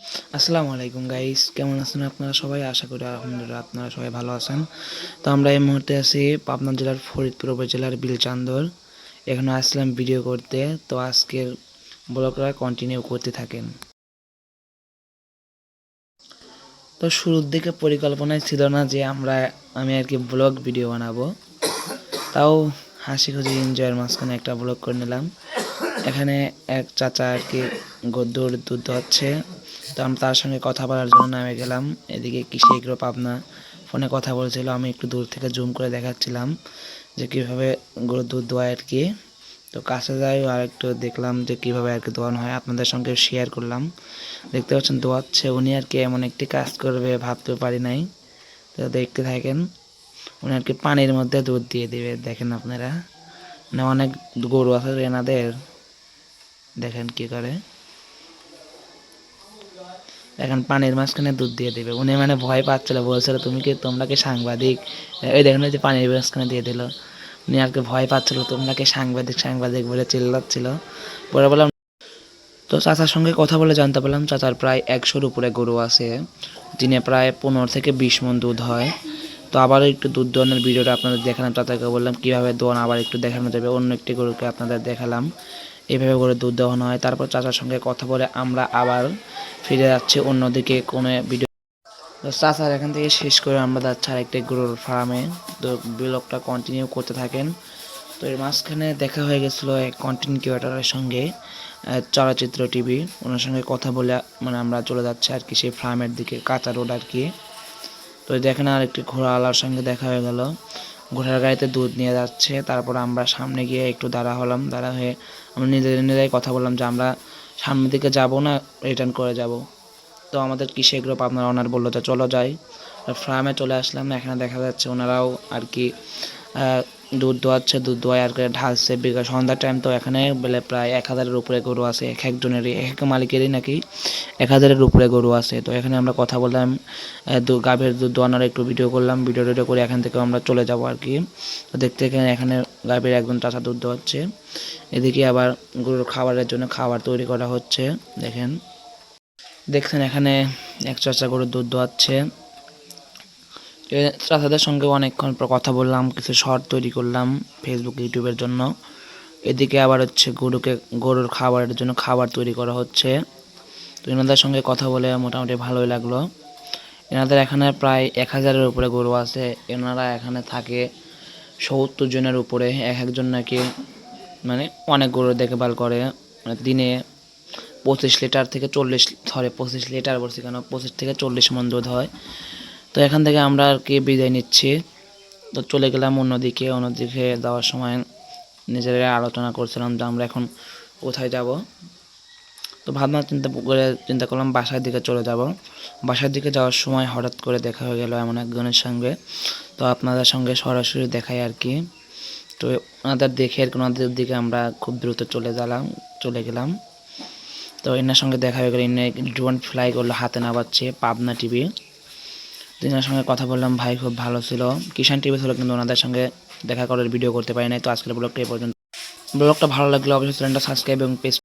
আসসালামু আলাইকুম গাইস, কেমন আছেন আপনারা সবাই? আশা করি আলহামদুলিল্লাহ আপনারা সবাই ভালো আছেন। তো আমরা এই মুহূর্তে আছি পাবনা জেলার ফরিদপুর উপজেলার বিলচান্দর। এখানে আসলাম ভিডিও করতে। তো আজকের ব্লগটা কন্টিনিউ করতে থাকেন। তো শুরুর দিকে পরিকল্পনায় ছিল না যে আমি আর কি ব্লগ ভিডিও বানাবো, তাও হাসি খুশি এনজয়ের মাঝখানে একটা ব্লগ করে নিলাম। এখানে এক চাচা আর কি গরুর দুধ হচ্ছে, তো আমি তার সঙ্গে কথা বলার জন্য নামে গেলাম। এদিকে কৃষি এগ্রো পাবনা ফোনে কথা বলছিল, আমি একটু দূর থেকে জুম করে দেখাচ্ছিলাম যে কীভাবে গরুর দুধ দোয়ায় আর কি। তো কাছে যাই আর একটু দেখলাম যে কীভাবে আর কি দোয়ানো হয়, আপনাদের সঙ্গে শেয়ার করলাম। দেখতে পাচ্ছেন দোয়াচ্ছে উনি আর কি, এমন একটি কাজ করবে ভাবতেও পারি নাই। তো দেখতে থাকেন, উনি আর কি পানির মধ্যে দুধ দিয়ে দেবে। দেখেন আপনারা, মানে অনেক গরু আছে এনাদের, দেখেন কি করে। এখন পানির মাঝখানে দুধ দিয়ে দেবে উনি, মানে ভয় পাচ্ছিল, বলছিল তোমরা কি সাংবাদিক? এই দেখেন যে পানির মাঝখানে দিয়ে দিল। উনি আর কি ভয় পাচ্ছিল, তোমরা কি সাংবাদিক সাংবাদিক বলে চিল্লাচ্ছিল। পরে বললাম, তো চাচার সঙ্গে কথা বলে জানতে পারলাম চাচার প্রায় 100-র উপরে গরু আছে, দিনে প্রায় 15 থেকে 20 মণ দুধ হয়। তো আবার একটু দুধ দোয়ানোর ভিডিওটা আপনাদের দেখালাম, চাচাকে বললাম কীভাবে দোয়ান আবার একটু দেখানো যাবে। অন্য একটি গরুকে আপনাদের দেখালাম এইভাবে করে দুধ দোয়ানো হয়। তারপর চাচার সঙ্গে কথা বলে আমরা আবার ফিরে যাচ্ছি অন্যদিকে কোনো ভিডিও। তো চাচার এখান থেকে শেষ করে আমরা যাচ্ছি আরেকটি গরুর ফার্মে। তো ব্লগটা কন্টিনিউ করতে থাকেন। তো এর মাঝখানে দেখা হয়ে গেছিলো এক কন্টেন্ট ক্রিয়েটরের সঙ্গে, চলচ্চিত্র টিভি, ওনার সঙ্গে কথা বলে মানে আমরা চলে যাচ্ছি আর কি সেই ফার্মের দিকে, কাঁচা রোড আর কি। তো দেখেন আর একটি ঘোড়াওয়ালার সঙ্গে দেখা হয়ে গেল, ঘোড়ার গাড়িতে দুধ নিয়ে যাচ্ছে। তারপর আমরা সামনে গিয়ে একটু দাঁড়া হলাম, দাঁড়া হয়ে আমরা নিজেরাই কথা বললাম যে আমরা সামনের দিকে যাব না রিটার্ন করে যাব। তো আমাদের কৃষি এগ্রো পাবনার ওনার বললো যে চলো যাই। ফার্মে চলে আসলাম, এখানে দেখা যাচ্ছে ওনারাও আর কি দুধ দোয়াচ্ছে, দুধ দোয়ায় আর কি ঢালছে। বিকাল সন্ধ্যার টাইম, তো এখানে বলে প্রায় 1000-এর উপরে গরু আছে, এক একজনেরই এক এক মালিকেরই নাকি 1000-এর উপরে গরু আছে। তো এখানে আমরা কথা বললাম, গাভীর দুধ দোয়ানোর একটু ভিডিও করলাম, ভিডিও করে এখান থেকে আমরা চলে যাব আর কি। তো দেখতে এখানে গাভীর একজন চাচা দুধ দোয়াচ্ছে, এদিকে আবার গরুর খাবারের জন্য খাবার তৈরি করা হচ্ছে। দেখছেন এখানে এক চাচা গরুর দুধ দোয়াচ্ছে। চাচাদের সঙ্গে অনেকক্ষণ পর কথা বললাম, কিছু শর্ট তৈরি করলাম ফেসবুক ইউটিউবের জন্য। এদিকে আবার হচ্ছে গরুর খাবারের জন্য খাবার তৈরি করা হচ্ছে। তো এনাদের সঙ্গে কথা বলে মোটামুটি ভালোই লাগলো। এনাদের এখানে প্রায় 1000-এর উপরে গরু আছে। এনারা এখানে থাকে 70 জনের উপরে, এক একজন নাকি মানে অনেক গরু দেখভাল করে। মানে দিনে 25 লিটার থেকে 25 লিটার বলছি কেন, 25 থেকে 40 মণ দুধ হয়। তো এখান থেকে আমরা আর কি বিদায় নিচ্ছি। তো চলে গেলাম অন্যদিকে যাওয়ার সময় নিজেরা আলোচনা করছিলাম যে আমরা এখন কোথায় যাব। তো চিন্তা করলাম বাসার দিকে চলে যাব। বাসার দিকে যাওয়ার সময় হঠাৎ করে দেখা হয়ে গেল এমন একজনের সঙ্গে। তো আপনাদের সঙ্গে সরাসরি দেখাই আর কি। তো ওনাদের দেখে আর কি ওনাদের দিকে আমরা খুব দ্রুত চলে গেলাম। তো এনার সঙ্গে দেখা হয়ে গেল, এনে ড্রোন ফ্লাই করলো, হাতে নামাচ্ছে পাবনা টিভি। এনার সঙ্গে কথা বললাম, ভাই খুব ভালো ছিল। কিষান টিভি ছিল, কিন্তু ওনাদের সঙ্গে দেখা করার ভিডিও করতে পারি নাই। তো আজকের ব্লগটা এই পর্যন্ত। ব্লগটা ভালো লাগলে অবশ্যই চ্যানেলটা সাবস্ক্রাইব এবং পেজ